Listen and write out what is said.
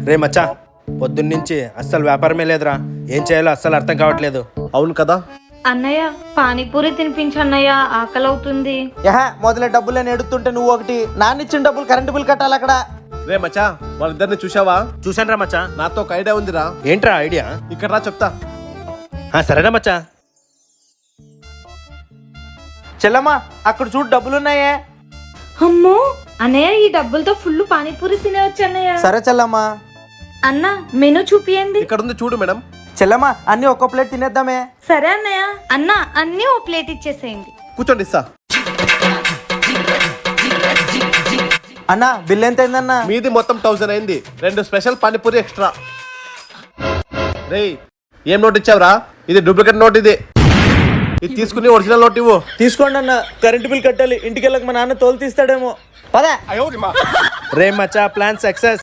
రే మచ్చా పొద్దున్నుంచి అస్సలు వ్యాపారమే లేదురా. ఏం చేయాలో అస్సలు అర్థం కావట్లేదు. అవును కదా. అన్నయ్య పానీపూరి తినిపించు అన్నయ్య, ఆకలి అవుతుంది. మొదలే డబ్బులని ఎడుతుంటే నువ్వు ఒకటి, నాన్నిచ్చిన డబ్బులు కరెంటు బిల్ కట్టాలి అక్కడ. రే మచ్చా, వాళ్ళిద్దరిని చూసావా? చూసానురా మచ్చా. నాతో ఒక ఐడియా ఉందిరా. ఏంట్రా ఐడియా? ఇక్కడ రా చెప్తా. సరేనా మచ్చా. చెల్లమ్మా అక్కడ చూడు డబ్బులున్నాయే. అమ్మో అన్నయ్య, ఈ డబ్బులతో ఫుల్ పానీపూరి తినేవచ్చు అన్నయ్య. సరే చెల్లమ్మా. అన్న మెనూ చూపియండి. ఇక్కడ ఉంది చూడు మేడం. చెల్లమ్మా అన్ని ఒక్కో ప్లేట్ తినేద్దామే. సరే అన్నయ్య. అన్న అన్ని ఓ ప్లేట్ ఇచ్చేసేయండి. కూర్చోండి ఇస్తా. అన్నా బిల్ ఎంత అయిందన్నా? మీది మొత్తం 1000 అయింది. 2 స్పెషల్ పానీపూరి ఎక్స్ట్రా. రేయ్ ఏం నోట్ ఇచ్చావురా? ఇది డూప్లికేట్ నోట్. ఇది తీసుకుని ఒరిజినల్ నోట్ ఇవ్వు. తీసుకోండి అన్న, కరెంటు బిల్ కట్టాలి. ఇంటికి వెళ్ళక మా నాన్న తోలు తీస్తాడేమో. పదా. రే మచ్చా, ప్లాన్ సక్సెస్.